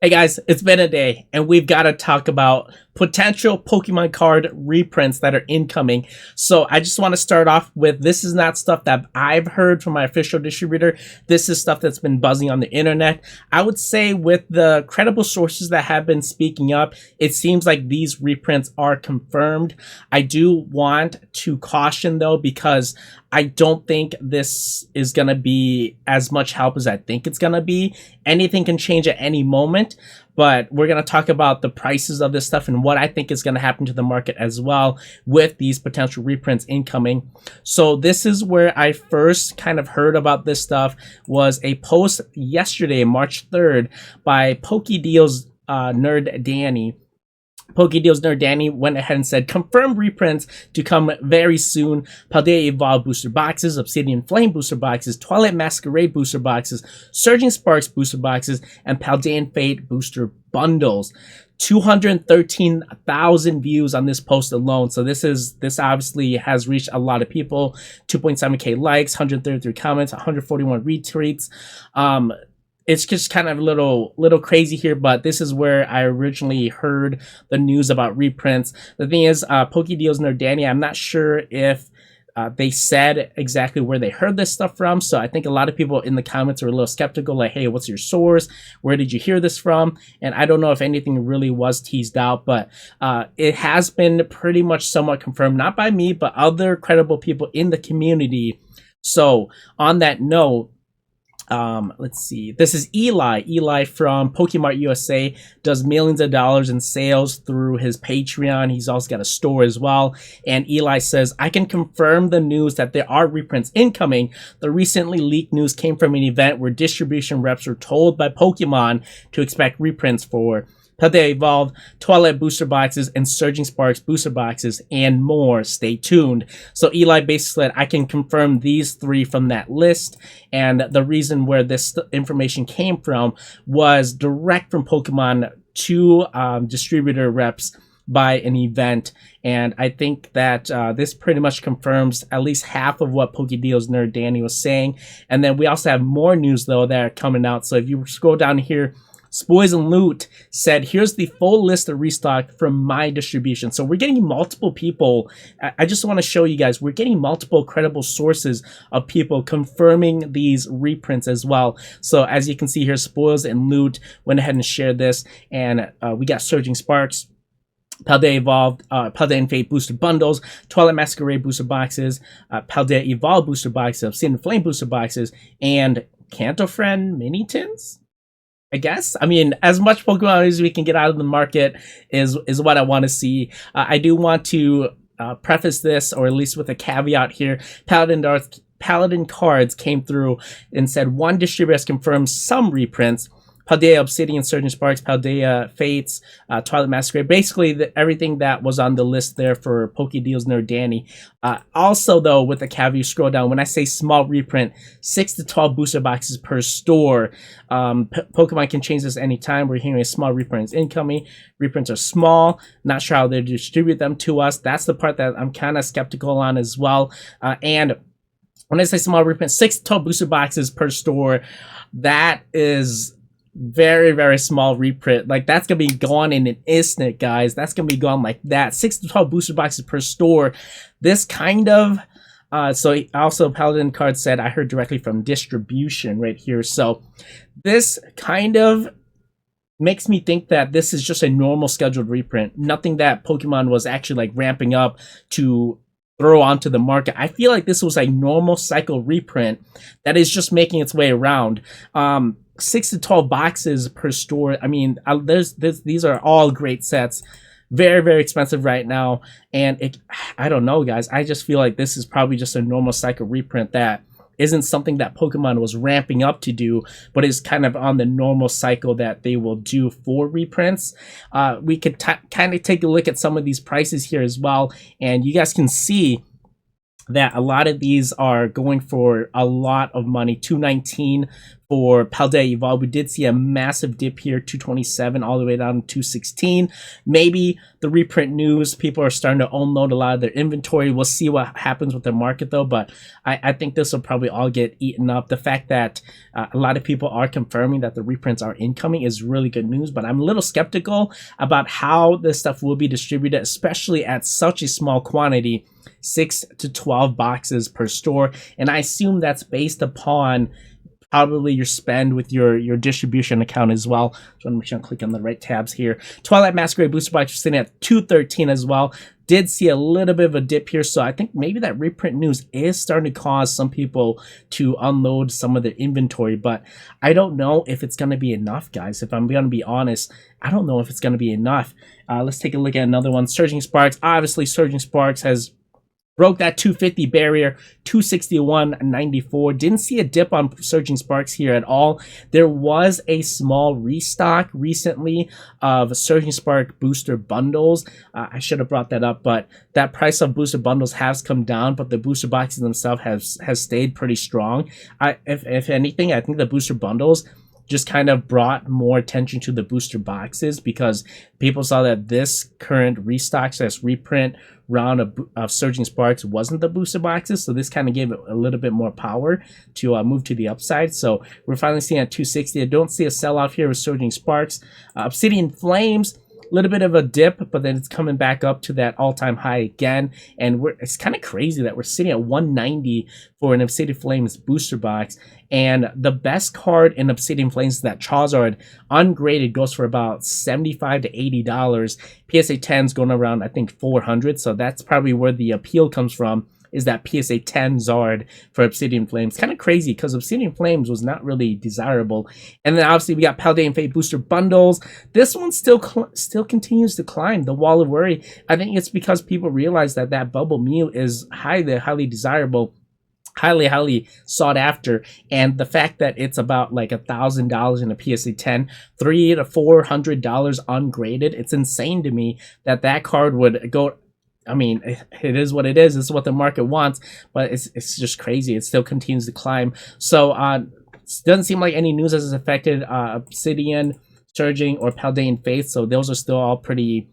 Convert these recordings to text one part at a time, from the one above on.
Hey guys, it's been a day and we've got to talk about potential Pokemon card reprints that are incoming. So I just want to start off with, this is not stuff that I've heard from my official distributor. This is stuff that's been buzzing on the internet. I would say with the credible sources that have been speaking up, it seems like these reprints are confirmed. I do want to caution though, because I don't think this is going to be as much help as I think it's going to be. Anything can change at any moment, but we're going to talk about the prices of this stuff and what I think is going to happen to the market as well with these potential reprints incoming. So this is where I first kind of heard about this stuff, was a post yesterday, March 3rd, by Pokedeals nerd Danny. Pokedeals nerd Danny went ahead and said, confirmed reprints to come very soon. Paldea Evolve booster boxes, Obsidian Flame booster boxes, Twilight Masquerade booster boxes, Surging Sparks booster boxes, and Paldean Fate booster bundles. 213,000 views on this post alone. So this obviously has reached a lot of people. 2.7k likes, 133 comments, 141 retweets. It's just kind of a little crazy here, but this is where I originally heard the news about reprints. The thing is, Pokedeals nerd Danny, I'm not sure if they said exactly where they heard this stuff from. So I think a lot of people in the comments are a little skeptical, like, hey, what's your source? Where did you hear this from? And I don't know if anything really was teased out, but it has been pretty much somewhat confirmed, not by me, but other credible people in the community. So on that note, let's see, this is Eli from Pokemon USA, does millions of dollars in sales through his Patreon. He's also got a store as well, and Eli says, I can confirm the news that there are reprints incoming. The recently leaked news came from an event where distribution reps were told by Pokemon to expect reprints for Paldea Evolved, Twilight booster boxes, and Surging Sparks booster boxes, and more. Stay tuned. So Eli basically said, I can confirm these three from that list, and the reason where this information came from was direct from Pokemon to distributor reps by an event, and I think that this pretty much confirms at least half of what Pokedeals nerd Danny was saying. And then we also have more news though that are coming out. So if you scroll down here, Spoils and Loot said, here's the full list of restock from my distribution. So we're getting multiple people. I just want to show you guys, we're getting multiple credible sources of people confirming these reprints as well. So as you can see here, Spoils and Loot went ahead and shared this, and we got Surging Sparks, Paldea Evolved, Paldea Fate booster bundles, Twilight Masquerade booster boxes, Paldea Evolved booster boxes, Obsidian Flame booster boxes, and Kanto Friend mini tins, I guess. I mean, as much Pokemon as we can get out of the market is what I want to see. I do want to preface this, or at least with a caveat here. Paladin Cards came through and said one distributor has confirmed some reprints. Paldea, Obsidian, Surging Sparks, Paldea, Fates, Twilight Masquerade, basically everything that was on the list there for Pokedeals nerd Danny. Also, though, with the caveat, scroll down, when I say small reprint, 6 to 12 booster boxes per store. Pokemon can change this anytime. We're hearing a small reprint is incoming. Reprints are small. Not sure how they distribute them to us. That's the part that I'm kind of skeptical on as well. And when I say small reprint, 6 to 12 booster boxes per store, that is very, very small reprint. Like, that's gonna be gone in an instant, guys. That's gonna be gone like that. 6 to 12 booster boxes per store. This kind of so also Paladin Card said, I heard directly from distribution right here. So this kind of makes me think that this is just a normal scheduled reprint, nothing that Pokemon was actually like ramping up to throw onto the market. I feel like this was a normal cycle reprint that is just making its way around. 6 to 12 boxes per store. I mean, these are all great sets. Very, very expensive right now. And I don't know, guys. I just feel like this is probably just a normal cycle reprint that isn't something that Pokemon was ramping up to do, but is kind of on the normal cycle that they will do for reprints. We could kind of take a look at some of these prices here as well, and you guys can see that a lot of these are going for a lot of money. $219 for Paldea Evolve. We did see a massive dip here, 227 all the way down to 216. Maybe the reprint news, people are starting to unload a lot of their inventory. We'll see what happens with the market though, but I think this will probably all get eaten up. The fact that a lot of people are confirming that the reprints are incoming is really good news, but I'm a little skeptical about how this stuff will be distributed, especially at such a small quantity, 6 to 12 boxes per store. And I assume that's based upon probably your spend with your distribution account as well. So I'm going to click on the right tabs here. Twilight Masquerade booster box sitting at 213 as well. Did see a little bit of a dip here, so I think maybe that reprint news is starting to cause some people to unload some of their inventory, but I don't know if it's going to be enough, guys. If I'm going to be honest, I don't know if it's going to be enough. Let's take a look at another one. Surging Sparks. Obviously, Surging Sparks has broke that 250 barrier, 261.94. Didn't see a dip on Surging Sparks here at all. There was a small restock recently of Surging Spark booster bundles. I should have brought that up, but that price of booster bundles has come down, but the booster boxes themselves has stayed pretty strong. If anything, I think the booster bundles just kind of brought more attention to the booster boxes because people saw that this current restock / reprint round of Surging Sparks wasn't the booster boxes, so this kind of gave it a little bit more power to move to the upside. So we're finally seeing at 260. I don't see a sell-off here with Surging Sparks. Obsidian Flames, a little bit of a dip, but then it's coming back up to that all-time high again, and it's kind of crazy that we're sitting at 190 for an Obsidian Flames booster box. And the best card in Obsidian Flames is that Charizard ungraded goes for about $75 to $80. PSA 10's going around, I think, 400, so that's probably where the appeal comes from, is that PSA 10 Zard for Obsidian Flames. Kind of crazy because Obsidian Flames was not really desirable. And then obviously we got Paldean Fate booster bundles. This one still continues to climb. The Wall of Worry, I think it's because people realize that that Bubble Mew is highly desirable, highly sought after, and the fact that it's about like $1,000 in a PSA 10, $300 to $400 ungraded, it's insane to me that that card would go. I mean, it is what it is. It's what the market wants, but it's just crazy. It still continues to climb. So it doesn't seem like any news has affected Obsidian, Surging, or Paldean Faith. So those are still all pretty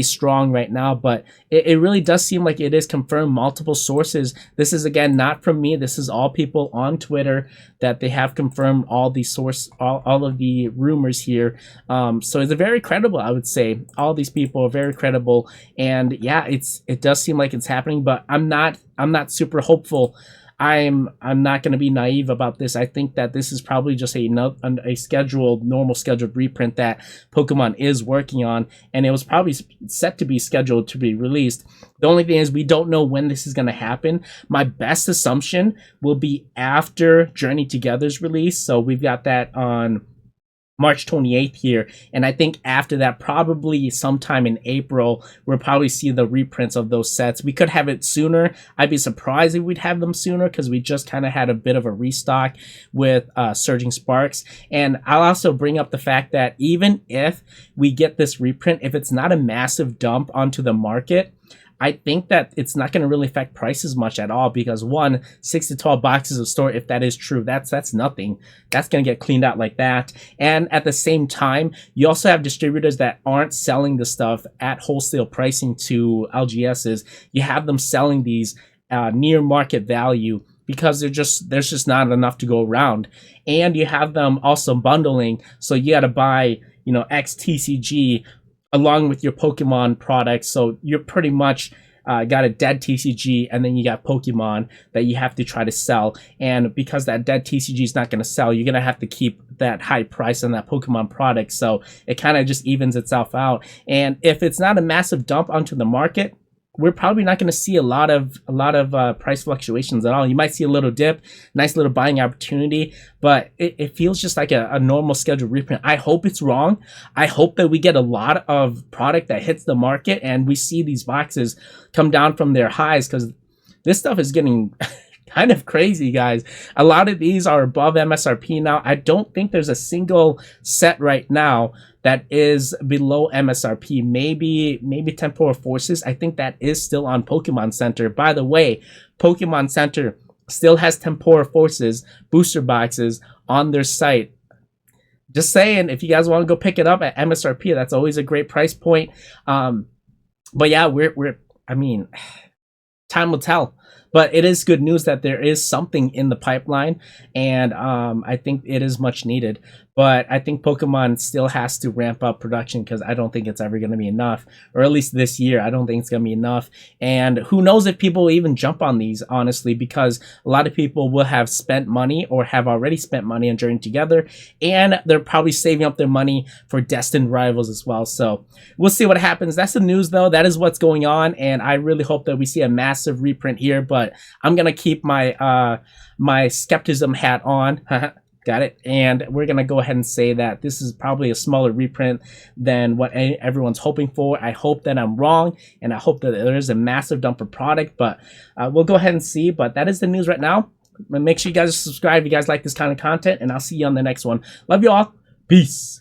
strong right now, but it really does seem like it is confirmed multiple sources. This is, again, not from me. This is all people on Twitter that they have confirmed all the all of the rumors here. So it's very credible, I would say. All these people are very credible, and yeah, it does seem like it's happening, but I'm not super hopeful. I'm not going to be naive about this. I think that this is probably just a normal scheduled reprint that Pokemon is working on, and it was probably set to be scheduled to be released. The only thing is we don't know when this is going to happen. My best assumption will be after Journey Together's release. So we've got that on March 28th here, and I think after that, probably sometime in April, we'll probably see the reprints of those sets. We could have it sooner. I'd be surprised if we'd have them sooner because we just kind of had a bit of a restock with Surging Sparks. And I'll also bring up the fact that even if we get this reprint, if it's not a massive dump onto the market, I think that it's not going to really affect prices much at all because 6 to 12 boxes of store, if that is true, that's nothing. That's going to get cleaned out like that. And at the same time, you also have distributors that aren't selling the stuff at wholesale pricing to LGSs. You have them selling these near market value because there's just not enough to go around. And you have them also bundling, so you got to buy, X TCG along with your Pokemon products. So you're pretty much got a dead TCG, and then you got Pokemon that you have to try to sell. And because that dead TCG is not going to sell, you're going to have to keep that high price on that Pokemon product. So it kind of just evens itself out. And if it's not a massive dump onto the market, we're probably not going to see a lot of price fluctuations at all. You might see a little dip, nice little buying opportunity, but it feels just like a normal scheduled reprint. I hope it's wrong. I hope that we get a lot of product that hits the market and we see these boxes come down from their highs, because this stuff is getting kind of crazy, guys. A lot of these are above MSRP now. I don't think there's a single set right now that is below MSRP. Maybe Temporal Forces. I think that is still on Pokemon Center. By the way, Pokemon Center still has Temporal Forces booster boxes on their site. Just saying, if you guys want to go pick it up at MSRP, that's always a great price point. But yeah, I mean, time will tell. But it is good news that there is something in the pipeline, and I think it is much needed. But I think Pokemon still has to ramp up production, because I don't think it's ever going to be enough, or at least this year, I don't think it's going to be enough. And who knows if people will even jump on these, honestly, because a lot of people will have spent money or have already spent money on Journey Together, and they're probably saving up their money for Destined Rivals as well. So we'll see what happens. That's the news, though. That is what's going on, and I really hope that we see a massive reprint here. But I'm gonna keep my my skepticism hat on. Got it. And we're gonna go ahead and say that this is probably a smaller reprint than what everyone's hoping for. I hope that I'm wrong, and I hope that there is a massive dump of product, but we'll go ahead and see. But that is the news right now. Make sure you guys subscribe if you guys like this kind of content, and I'll see you on the next one. Love you all. Peace.